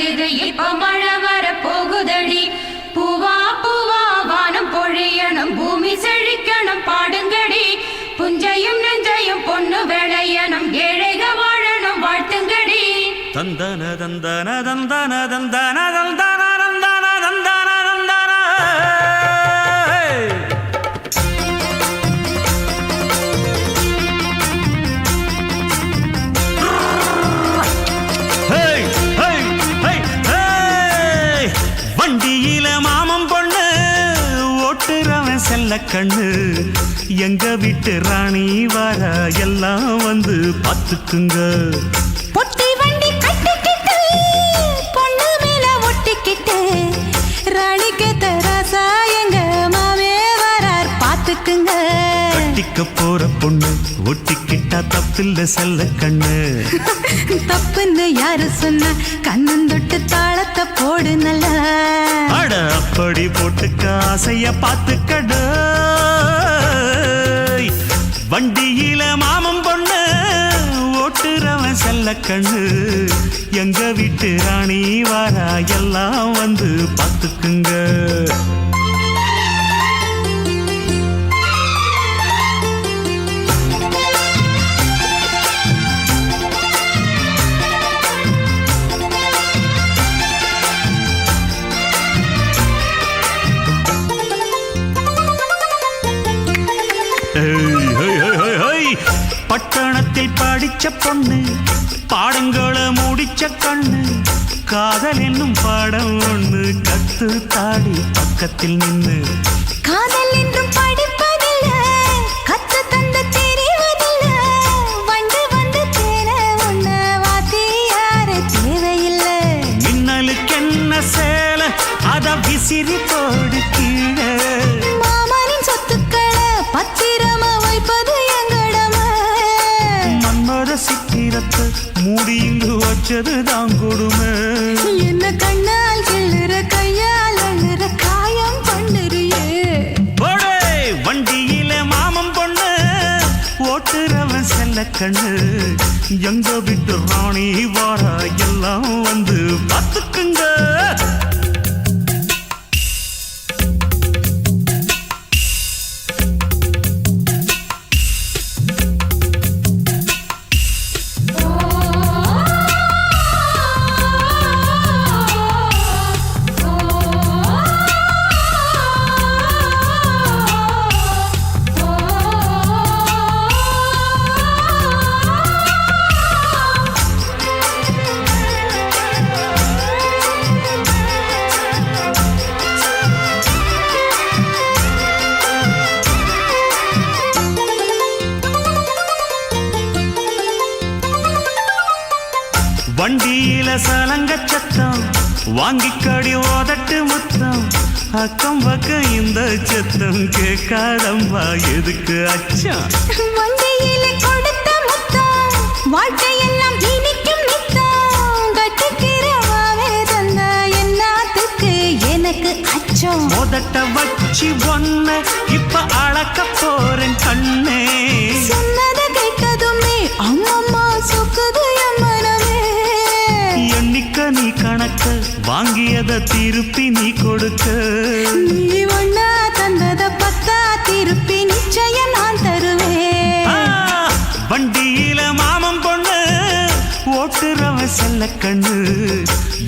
பெய்யுது இப்ப மழை வர போகுதடி பூவா பூவா வானம் பொழியணும் பூமி செழிக்கணும் பாடுங்கடி புஞ்சையும் நெஞ்சையும் பொண்ணு விளையணும் ஏழைக வாழணும் வாழ்த்துங்கடி தந்தன தந்தன தந்தன தந்தன தந்தன தந்தன தந்தன தந்தன வண்டியில மாமம் பொண்ணு ஓட்டுறவன் செல்ல கண்ணு எங்க வீட்டு ராணி வர எல்லாம் வந்து பார்த்துக்குங்க பொட்டி வண்டி கட்டிக்கிட்டு பொண்ணு மேல ஒட்டிக்கிட்டு ராணிக்கு தராசா எங்க மாமே வரார் பார்த்துக்குங்க கட்டிக்க போற பொண்ணு ஒட்டிக்கிட்டா தப்பில்ல செல்ல கண்ணு தப்புன்னு யாரு சொன்ன கண்ணந்தொட்டு தாளத்தை போடு நல்லா அட அப்படி போட்டுக்க ஆசைய பார்த்துக்கடு வண்டியில மாமம் பொண்ணு ஓட்டுறவன் செல்ல கண்ணு எங்க வீட்டு ராணி வாரா எல்லாம் வந்து பார்த்துக்குங்க பட்டணத்தில் படிச்ச பொண்ணு பாடங்களை முடிச்ச கண்ணு காதல் என்னும் பாடம் ஒண்ணு கத்து தாடி பக்கத்தில் நின்னு காதல் என்றும் படிப்பதில்ல கத்து தந்து தெரிவதில்ல வண்டு வந்து தேர உன்ன வாத்தி யாரு தேவையில்லை மின்னலுக்கு என்ன சேல அத விசிறி போடு கீழே மாமனின் சொத்துக்களை பத்திரமா வைப்பது சித்திரத்தை மூடி இங்கு வச்சதுதான் கொடுமை என்ன கண்ணால் கிள்ளுற கையால் அழுற காயம் பண்ணுறியே வண்டியில மாமம் பொண்ணு ஓட்டுறவன் செல்ல கண்ணு எங்க விட்டு ராணி வாரா எல்லாம் வந்து பார்த்துக்குங்க வண்டியில சலங்க சத்தம் வாங்கிக்கடி ஓதட்டு முத்தம் அக்கம் பக்கம் இந்த சத்தம் கேட்காதம்பா எதுக்கு அச்சம் வண்டியில கொடுத்த முத்தம் வாழ்க்கையெல்லாம் இனிக்கும் நித்தம் கட்டுக்கிறவாவே தந்த என்னத்துக்கு எனக்கு அச்சம் ஓதட்ட வச்சு ஒன்ன இப்ப அளக்க போறேன் கண்ணே சொன்னத கேட்டதுமே அம்மம்மா சுக்குது நீ கணக்க வாங்கியத திருப்பி நீ கொடுக்க நீ ஒண்ணா தந்தத பத்தா திருப்பி நிச்சயம் நான் தருவேன் வண்டியில மாமம் பொண்ணு ஓட்டுறவன் செல்ல கண்ணு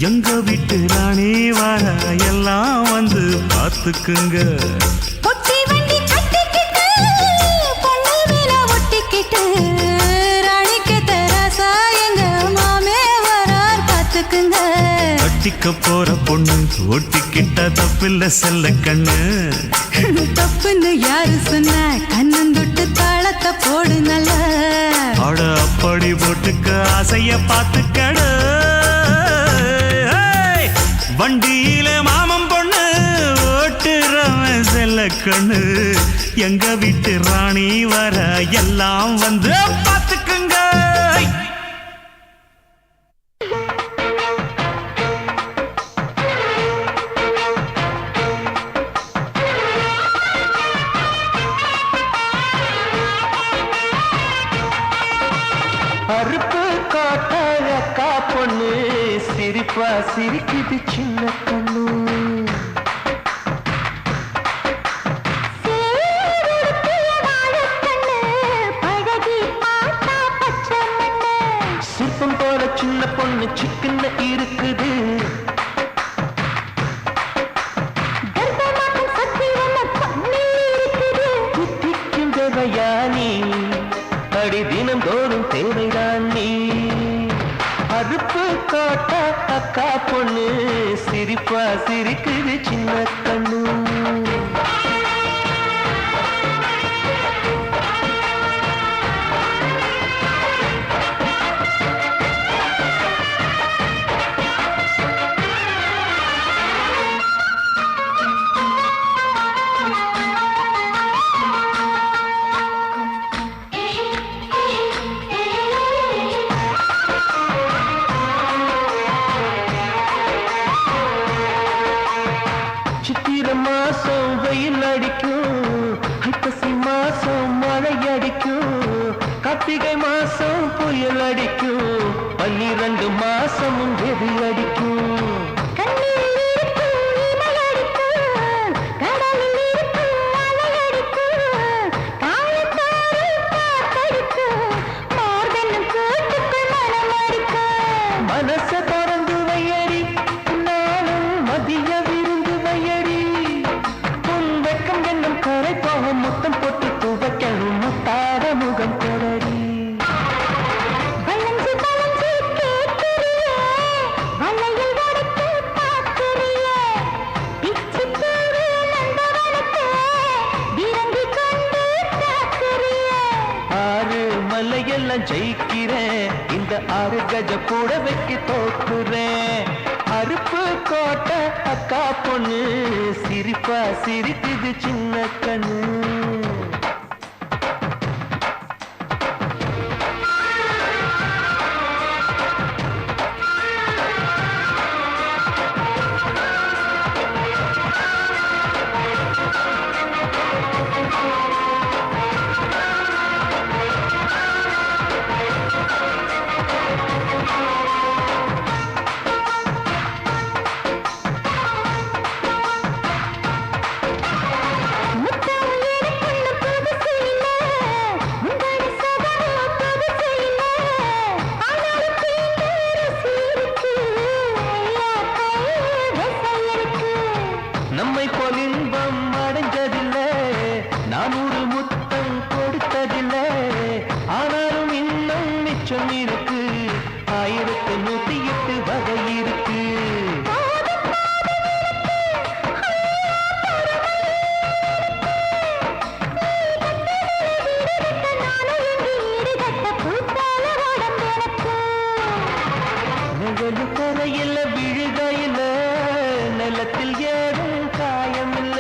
எங்க வீட்டு ராணி வர எல்லாம் வந்து பார்த்துக்குங்க பொட்டி வண்டி கட்டிக்கிட்டு பொண்ணு மேல ஒட்டிக்கிட்டு ராணிக்கு தராசா எங்க மாமே வரார் பார்த்துக்குங்க கட்டிக்க போற பொண்ணு ஒட்டிக்கிட்ட தப்பில்ல செல்ல கண்ணு தப்புன்னு யாரு சொன்ன கண்ணந்தொட்டு தாளத்தை போடு நல்ல அட அப்படி போட்டுக்க ஆசைய பார்த்துக்கடு வண்டியில மாமம் பொண்ணு ஓட்டுறவன் செல்ல கண்ணு எங்க வீட்டு ராணி வர எல்லாம் வந்து பார்த்துக்குங்க அருப்பு காட்டாழக்கா பொண்ணு சிரிப்பா சிரிக்குது சின்ன கண்ணு. சிற்பம் போல சின்ன பொண்ணு சிக்கன இருக்குது. புத்திக்கும் தேவையானி அடி தினம் தோறும் தேவைதான் நீ. அறுப்பு காட்ட அக்கா பொண்ணு சிரிப்பா சிரிக்குது சின்ன கண்ணு. சித்திரை மாசம் வெயில் அடிக்கும், ஐப்பசி மாசம் மழை அடிக்கும், கார்த்திகை மாசம் புயல் அடிக்கும், 12 மாசமும் வெதி அடிக்கும். மனச திறந்து வையடி நானும் மதிய விருந்து வையடி. உன் வெக்கம் என்னும் கரை போக முத்தம் போட்டு துவைக்கணும் முத்தாத முகம் தொடரி. ஆறு மலையெல்லாம் ஜெயிக்கிறேன், இந்த 6 கஜ கூட வைக்க தோக்குறேன். அறுப்பு கோட்டை அக்கா பொண்ணு சிரிப்பா சிரிக்குது சின்ன கண்ணு. நம்மை போல் இன்பம் அடைஞ்சதில்லை, 400 முத்தம் கொடுத்ததில்லை. ஆனாலும் இன்னும் மிச்சம் இருக்கு, 1108 வகை இருக்கு. நிழலு கரையில விழுகையில நிலத்தில் ஏறும் காயம் இல்ல.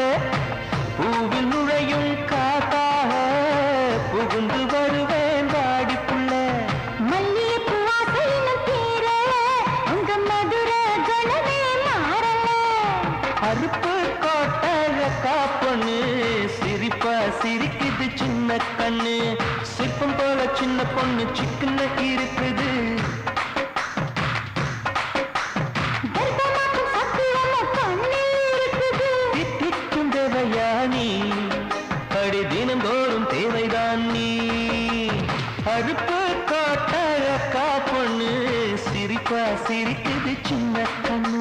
பூவில் நுழையும் காத்தாக புகுந்து வருவேன் வாடிப்புள்ள. மல்லிகைப்பூ வாசலின் பேர உங்க மதுர குணமே மாறல. அறுப்பு கோட்டை அக்கா பொண்ணு சிரிப்பா சிரிக்குது சின்ன கண்ணு. சிற்பம் போல சின்ன பொண்ணு சிக்கன இருக்குது. தித்திக்கும் தேவையானி அடி தினம் தோறும் தேவைதான் நீ. அறுப்பு கோட்டை அக்கா பொண்ணு சிரிப்பா சிரிக்குது சின்ன கண்ணு.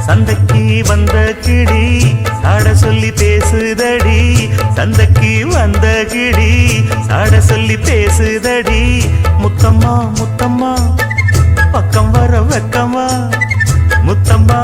சந்தைக்கு வந்த கிளி சாட சொல்லி பேசுதடி. சந்தைக்கு வந்த கிளி சாட சொல்லி பேசுதடி. முத்தம்மா முத்தம்மா பக்கம் வர வெக்கமா, முத்தம்மா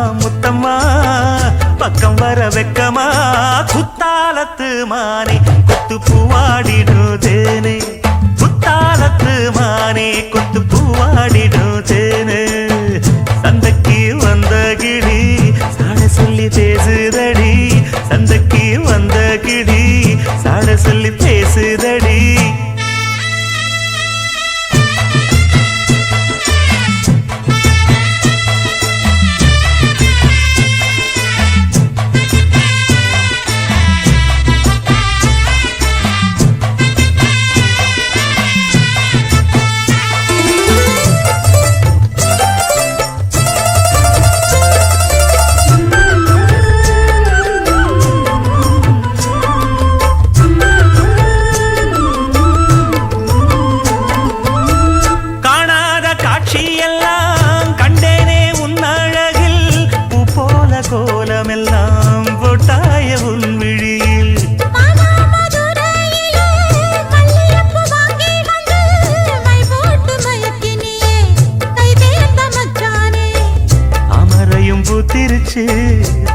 பூத்திருச்சு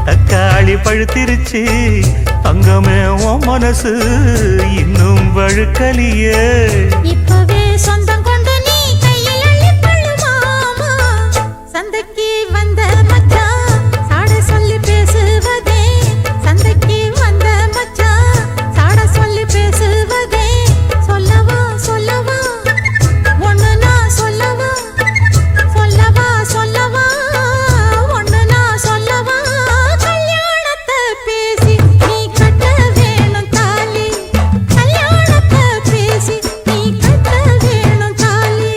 தக்காளி பழுத்திருச்சு தங்கமே உன் மனசு இன்னும் வழுக்கலியே இப்பவே சொந்தம் கொண்டு நீ கையில் அள்ளிக்கொள்ளு மாமா சந்தைக்கு வந்த மச்சான் சாட சொல்லி பேசுவதே சந்தைக்கு வந்த மச்சான் சாட சொல்லி பேசுவதே சொல்லவா சொல்லவா ஒண்ணு நான் சொல்லவா சொல்லவா சொல்லவா ஒண்ணு நான் சொல்லவா கல்யாணத்தை பேசி நீ கட்ட வேணும் தாலி கல்யாணத்தை பேசி நீ கட்ட வேணும் தாலி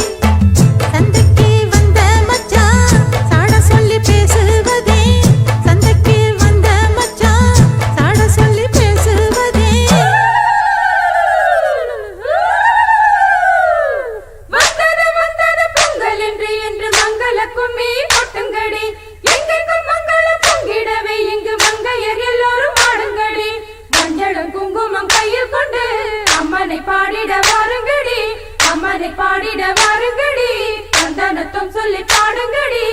சந்தைக்கு வந்த மச்சான் சாட சொல்லி பேசுவதே சந்தைக்கு வந்த மச்சான் சாட சொல்லி பேசுவதே வந்தது வந்தது பொங்கல் என்று மங்கள கும்மி கொட்டுங்கடி எங்கெங்கும் மங்களம் பொங்கிடவே இங்கு மங்கையர் எல்லோரும் ஆடுங்கடி மஞ்சளும் குங்குமம் கையில் கொண்டு அம்மனை பாடிட வாருங்கடி அம்மனை பாடிட வாருங்கடி சந்தனத்தும் சொல்லி பாடுங்கடி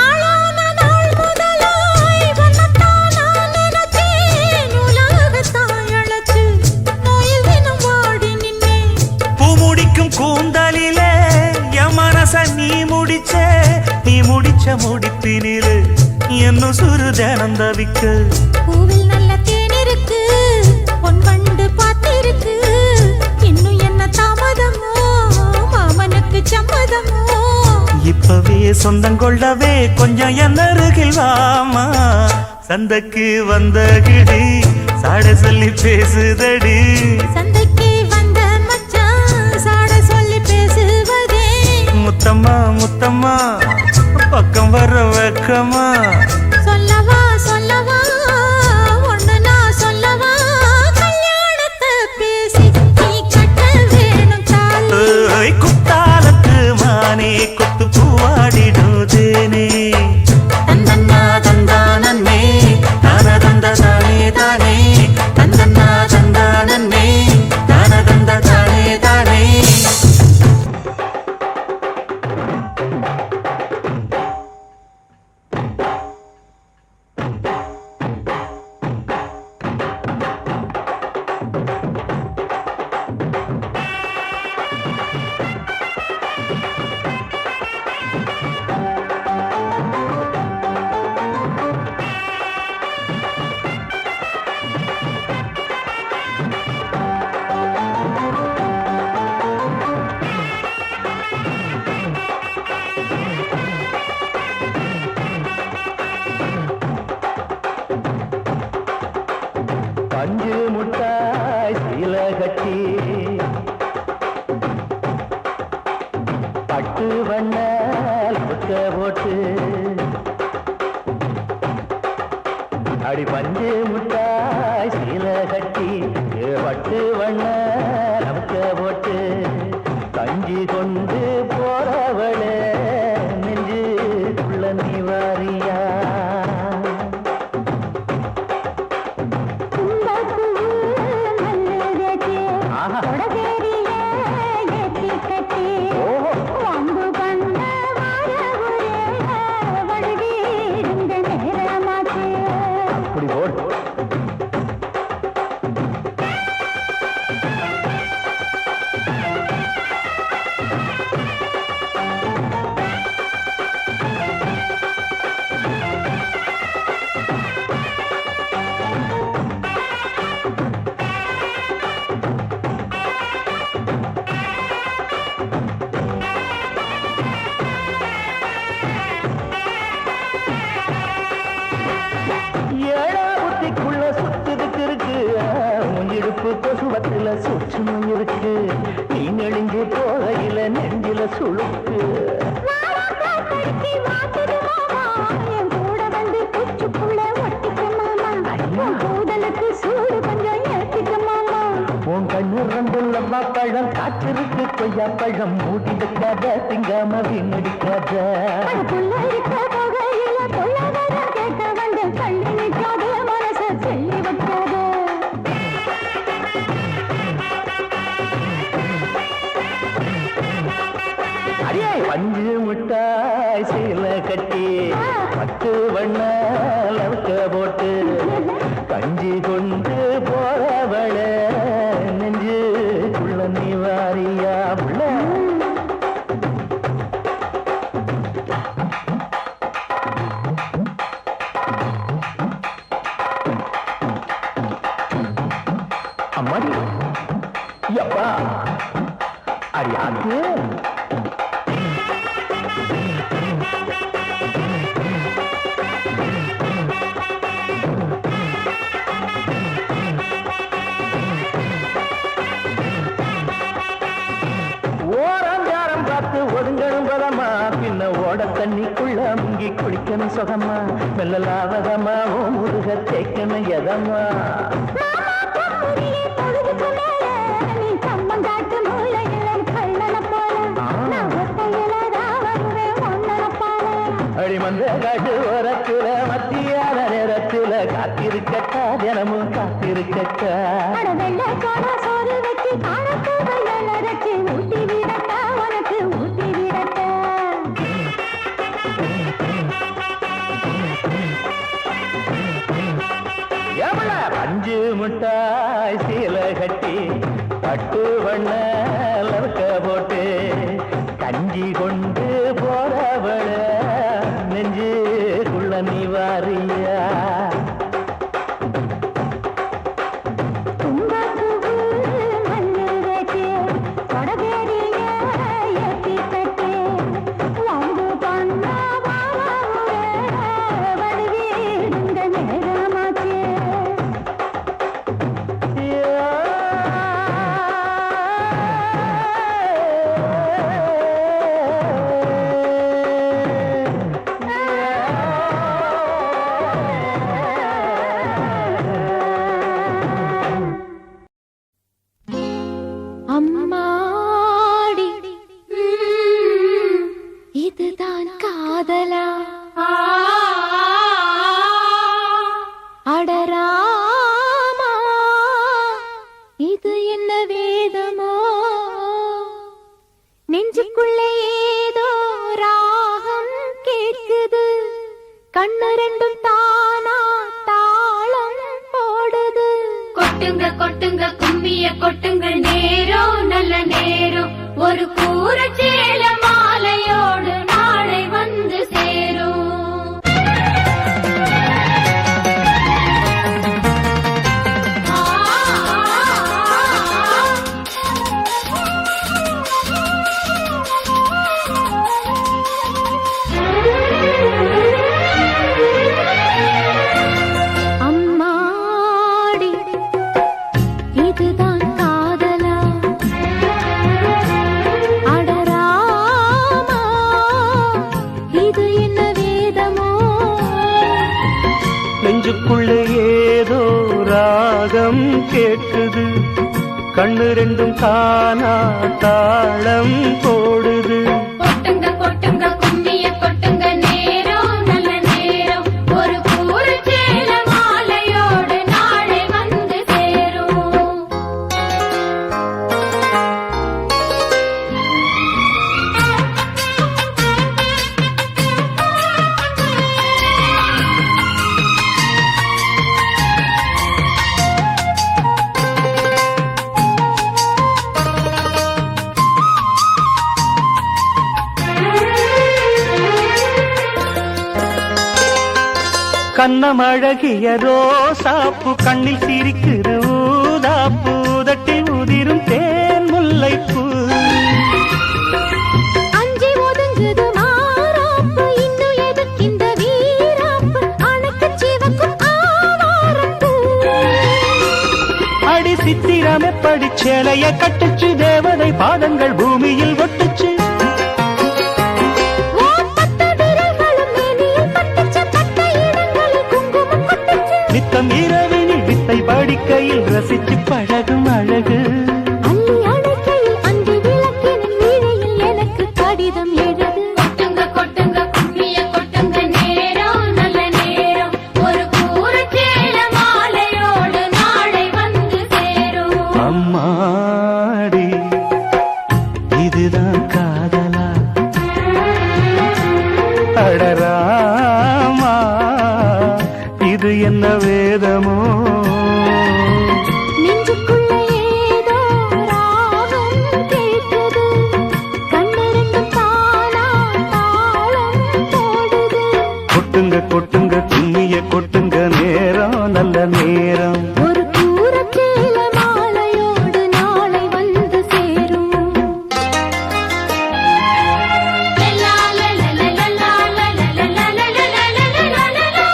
ஆளான நாள் முதலாய் வண்ணத்தான் நான் நினைச்சேன் உலகத்தாய் அழைச்சு நோயில் தினம் வாடி நின்னேன் பூ முடிக்கும் கூந்தலிலே என் மனச நீ முடிச்ச முடிப்பினிலே என்ன சுரு தினம் தவிக்க பூவில் நல்ல தேன் இருக்கு பொன் வண்டு பார்த்திருக்கு இன்னும் என்ன தாமதமோ மாமனுக்கு சம்மதமோ இப்பவே சொந்தம் கொள்ளவே கொஞ்சம் என் அருகில் வாமா சந்தைக்கு வந்த கிடி சாட சொல்லி பேசுதடி சந்தைக்கு வந்த மச்சான் சாட சொல்லி பேசுவதே முத்தம்மா முத்தம்மா பக்கம் வர வெக்கமா சொல்லவா சொல்லவா ஒண்ணு நான் சொல்லவா கல்யாணத்தை பேசி நீ கட்ட வேணும் தாலி ஏய், குத்தாலத்து மானே கொத்து பூவாடிடுதேனே தந்தன்னா தந்தானே தான தந்த தானே தானே தந்தன்னா தந்தானே தான தந்த தானே தானே பஞ்சு முட்டாய் சீல கட்டி பட்டு வண்ண முக்க போட்டு அடி பஞ்சு முட்டாய் சீல கட்டி பட்டு வண்ண முக்க போட்டு கஞ்சி கொண்டு போறவளே நெஞ்சுக்குள்ள நீ வாரியா ஆஹா. அப்படி போடு ஏழா புத்திக்குள்ள சுத்துதுக்கு இருக்கு முன்னிடுப்பு கொசுவத்துல சூட்சுமம் இருக்கு நீ நெளிஞ்சு போகையில நெஞ்சில சுழுக்கு கூட வந்து குச்சுக்குள்ள ஒட்டிக்க மாமா கூடலுக்கு சூடு கொஞ்சம் ஏற்றி பழம் காத்திருக்கு கொய்யா பழம் மூடி வைக்காத திங்காம வீணடிக்காத புள்ள இருக்க போகையில பொல்லாதத கேட்க வந்து தள்ளி நிற்காத மனச சொல்லி வைக்காத அடியே பஞ்சு முட்டாய் சீல கட்டி 10 வண்ண லவுக்க போட்டு கஞ்சி கொண்டு போறவள நெஞ்சுக்குள்ள நீ வாரியா புள்ள அம்மாடி யப்பா அடியாக்கு ஒடுங்கணும் பதமா பின்ன ஓட தண்ணிக்குள்ள முங்கி குளிக்கணும் சுகமா மெல்லலாவதமா ஓ முருக தேய்க்கணும் எதமா அடிமந்த காட்டு ஓரத்துல மத்தியான நேரத்துல காத்திருக்கட்டா தினமும் காத்திருக்கட்டா பஞ்சு முட்டாய் சீல கட்டி 10 வண்ண லவுக்க போட்டு கஞ்சி கொண்டு போறவள நெஞ்சுக்குள்ள நீ வாரியா அம்மாடி இதுதான் காதலா அடராமா இது என்ன வேதமோ நெஞ்சுக்குள்ளே ஏதோ ராகம் கேட்குது கண்ணு ரெண்டும் தானா தாளம் போடுது கொட்டுங்க கொட்டுங்க கும்மிய கொட்டுங்க நேரம் நல்ல நேரம் ஒரு கூரச்சேல மாலையோடு நாளை வந்து சேரும் அம்மாடி இதுதான் காதலா அடராமா இது என்ன வேதமோ நெஞ்சுக்குள்ளே ஏதோ ராகம் கேட்குது கண்ணு ரெண்டும் தானா தாளம் போடுது கொட்டுங்க கொட்டுங்க கும்மிய கொட்டுங்க நேரம் நல்ல நேரம் ஒரு கூரச்சேல மாலையோடு நாளை வந்து சேரும் கண்ணமழகிய ரோசாப்பு கண்ணில் சிரிக்குது ஊதாப்பு உதட்டில் உதிரும் தேன் முல்லைப்பூ அஞ்சி ஒதுங்குது மாறாப்பு இன்னும் எதுக்கு இந்த வீராப்பு அணைக்கு சிவக்கும் ஆவாரப்பூ அடி சித்திரமே படிச்சேலைய கட்டுச்சு தேவதை பாதங்கள் பூமியில் ஒட்டுச்சு நித்தம் இரவினில் வித்தை படிக்கையில் ரசிச்சு பழகும் அழகு அள்ளி அணைக்கையில் நேரம் ஒரு கூரச்சேல மாலையோடு நாளை வந்து சேரும். லலா லலா லலா லலா லலா லலா லலா.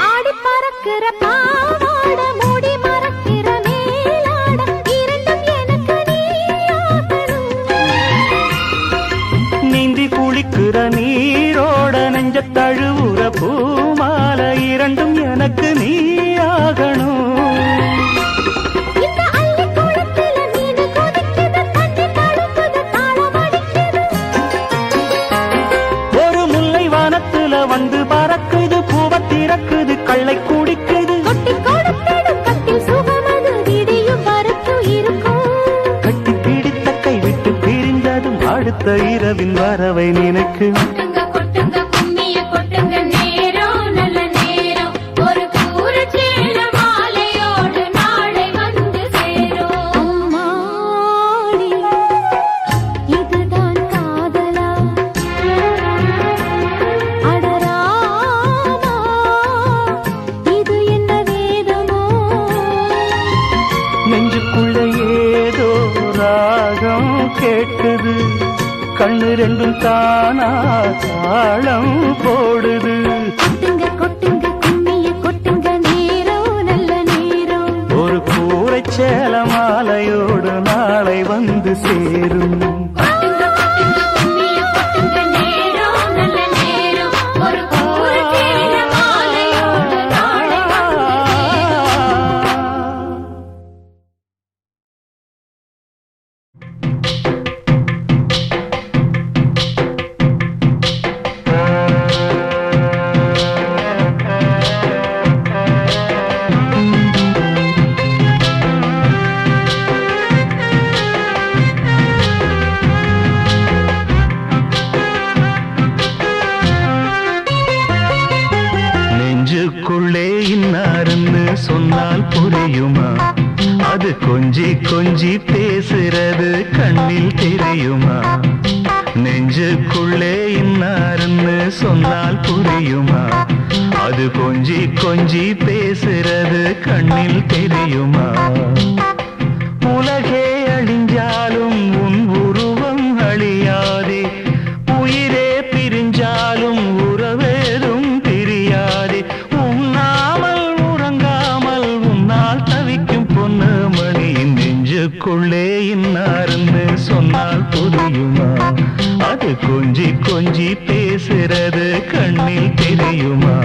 ஆடி பறக்கிற பாவாட மூடி மறக்கிற மேலாட இரண்டும் எனக்கு நீயாகணும். நீந்தி குளிக்கிற நீரோட நெஞ்ச தழுவுற பூமாலை இரண்டும் எனக்கு நீயாகணும். இந்த அள்ளி குளத்தில மீன் கொதிக்குது, தண்ணி தழும்புது, தாளம் அடிக்குது. ஒரு முல்லை வானத்துல வந்து பறக்குது, பூவ திறக்குது, கள்ளை குடிக்குது. கொட்டி கொடுத்திடும் கட்டில் சுகமது விடியும் வரைக்கும் இருக்கும். கட்டி பிடித்த கை விட்டு பிரிந்ததும் அடுத்த இரவின் வரவை நினைக்கு. கொட்டுங்க கொட்டுங்க கும்மிய கொட்டுங்க நேரம் நல்ல நேரம். ஒரு கூரச்சேல மாலையோடு நாளை வந்து சேரும். அம்மாடி, இதுதான் காதலா? அடராமா, இது என்ன வேதமோ? நெஞ்சுக்குள்ள ஏதோ ராகம் கேட்குது, கண்ணு ரெண்டும் தானா தாளம் போடுது. கொட்டுங்க கொட்டுங்க கும்மிய கொட்டுங்க நேரம் நல்ல நேரம். ஒரு கூரைச்சேல மாலையோடு நாளை வந்து சேரும். கொட்டுங்க கொட்டுங்க கும்மிய கொட்டுங்க நேரம் நல்ல நேரம். ஒரு கூரச்சேல மாலையோடு நாளை வந்து சேரும். நெஞ்சுக்குள்ளே இன்னாருன்னு சொன்னால் புரியுமா? அது கொஞ்சி கொஞ்சி பேசுறது கண்ணில் தெரியுமா? நெஞ்சுக்குள்ளே இன்னாருன்னு சொன்னால் புரியுமா? அது கொஞ்சி கொஞ்சி பேசுறது கண்ணில் தெரியுமா? உலகே அழிஞ்சாலும் உன் உருவம் அழியாதே, உயிரே பிரிஞ்சாலும் உறவேதும் பிரியாதே. உண்ணாமல் உறங்காமல் உன்னால் தவிக்கும் பொண்ணு மணியின் நெஞ்சுக்குள்ளே இன்னாருன்னு சொன்னால் புரியுமா? அது கொஞ்சி கொஞ்சி பேசுறது கண்ணில் தெரியுமா?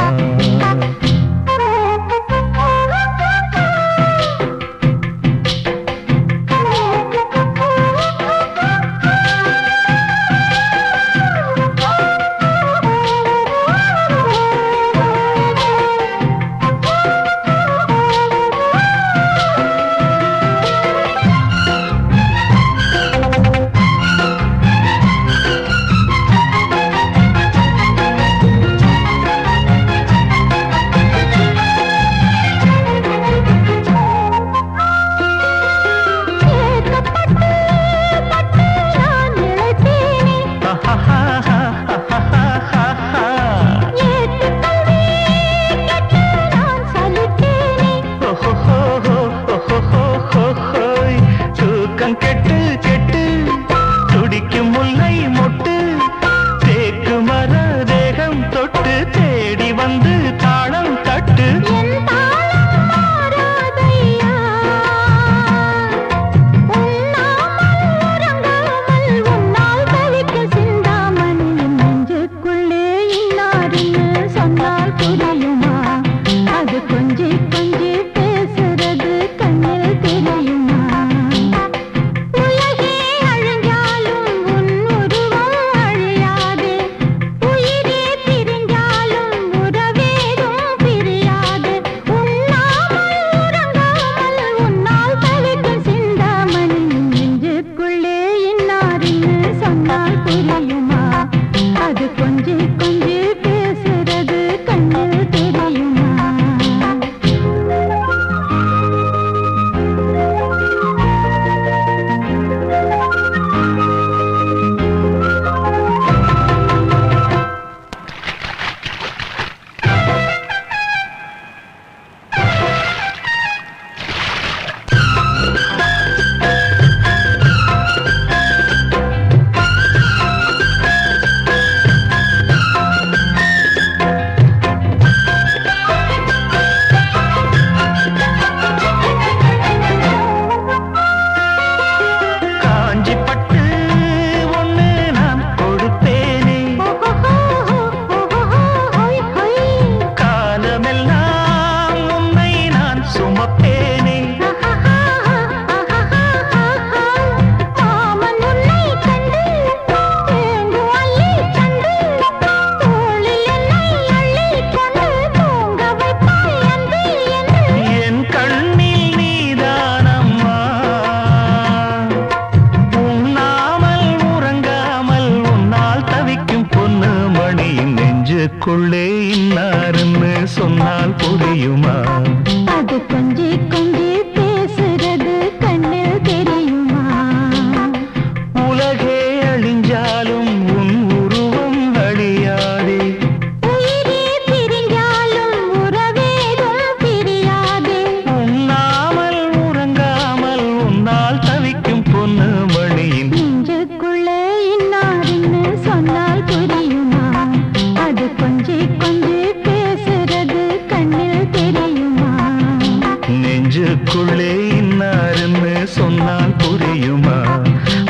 உள்ளுக்குள்ளே இன்னாருன்னு சொன்னால் புரியுமா?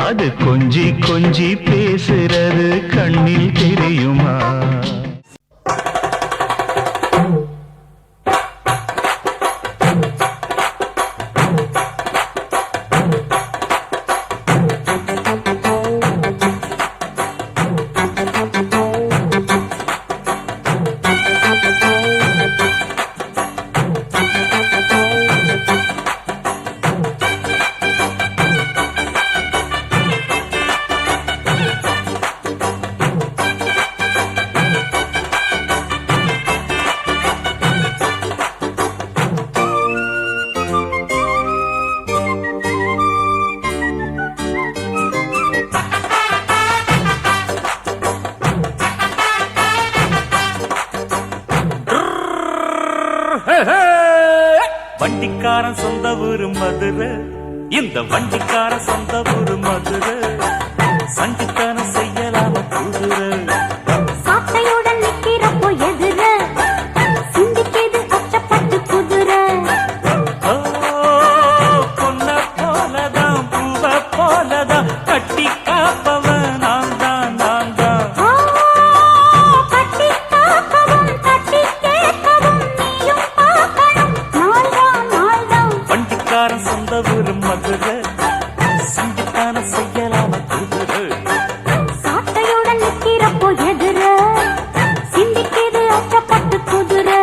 அது கொஞ்சி கொஞ்சி பேசுறது கண்ணில் தெரியுமா? வண்டிக்காரன் சொந்த ஊரு மதுரை, இந்த வண்டிக்கார சொந்த ஊரு மதுரை, சண்டித்தனம் செய்யலாம குதிரை. சாட்டையுடன் நிக்கிறப்போ எதிர சிந்திக்கிது அச்சப்பட்டு குதிரை. ஓ, பொன்ன போலதான் பூவ போலதான் கட்டி காப்பவன் நான் தான், நான் தான். கட்டி காக்கவும் தட்டி கேட்கவும் நீயும் பார்க்கணும். நாள்தான் நாள்தான் வண்டிக்காரன் சொந்த ஊரு மதுரை, சண்டித்தனம் செய்யலாம குதிரை. சாட்டையுடன் நிக்கிறப்போ எதிர சிந்திக்கிது அச்சப்பட்டு குதிரை.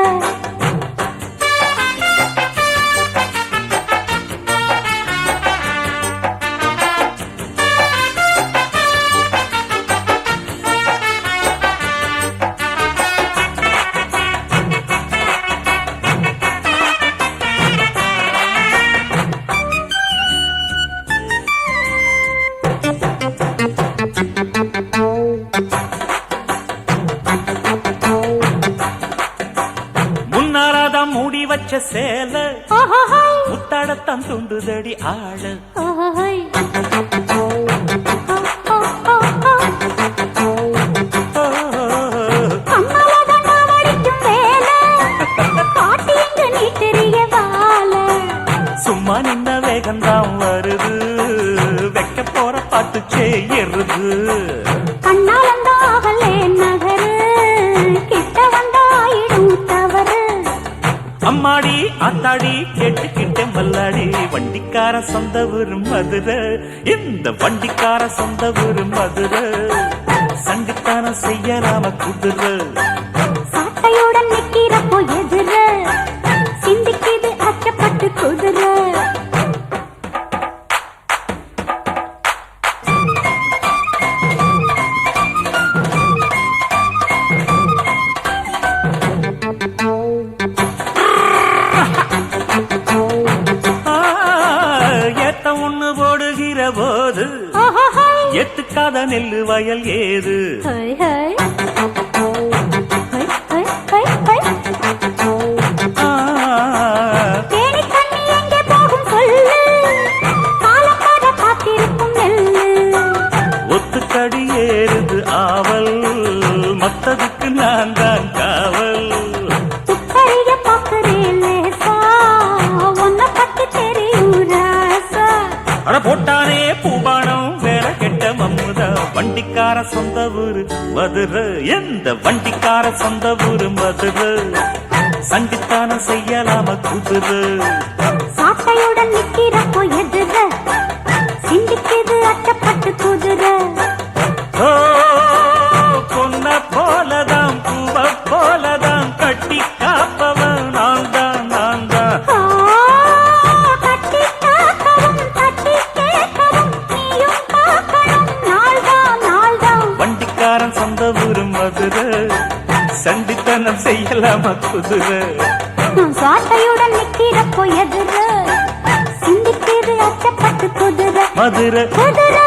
முன்னாராதான் மூடி வச்ச சேல ஓஹோஹோய், முத்தாடத்தான் துண்டுதடி ஆள. ஓஹோஹோய். ஓ, ஓ, ஓ, ஓ. அம்மாவதான் நாவடிக்கும் வேலை, காட்டி இங்கு நீ தெரிய வாழ. சும்மா நின்ன வேகந்தான் வருது, வைக்க போற பாட்டு செய்யறது. கண்ணாலந்தாவலே நகரு, கிட்ட வந்தாயிடும் தவறு. அம்மாடி ஆத்தாடி கேட்டுக்கிட்டே மல்லாடி, வண்டிக்கார சொந்த ஊரு மதுரை, இந்த வண்டிக்கார சொந்த ஊரு மதுரை, சண்டித்தனம் செய்யலாம குதிரை. சாட்டையுடன் நிக்கிறப்போ எதிர சிந்திக்கிது அச்சப்பட்டு குதிரை. ஆ, ஏத்த ஒண்ணு போடுகிற போது ஓஹோஹோய். எத்துக்காத நெல்லு வயல் ஏது? ஹை, ஹை. ஹை, ஹை, ஹை, ஹை. ஆ, தேனி தண்ணி எங்கே போகும் சொல்லு, காலமாக காத்திருக்கும் நெல்லு. ஒத்துக்கடி ஏறுது ஆவல், மத்ததுக்கு நான் தான் காவல். துப்பறிய பார்க்கிறேன் லேசா, உன்னை பத்தி தெரியும் ராசா. அட போட்டானே பூபானம் வேற கெட்ட மம்முதா, வண்டிக்கார சொந்த ஊரு மதுரை, எந்த வண்டிக்கார சொந்த ஊரு மதுரை, சண்டித்தனம் செய்யலாம குதிரை. சாட்டையுடன் நிக்கிறப்போ எதிர சிந்திக்கிது அச்சப்பட்டு குதிரை. ஓ, பொன்ன போலதான் பூவ போலதான் கட்டி காப்பவன் நான் தான், நான் தான். கட்டி காக்கவும் தட்டி கேட்கவும் நீயும் பார்க்கணும். நாள்தான் நாள்தான் வண்டிக்காரன் சொந்த ஊரு மதுரை, சண்டித்தனம் செய்யலாம குதிரை. சாட்டையுடன் நிக்கிறப்போ எதிர சிந்திக்கிது அச்சப்பட்டு குதிரை. மதுரை குதிரை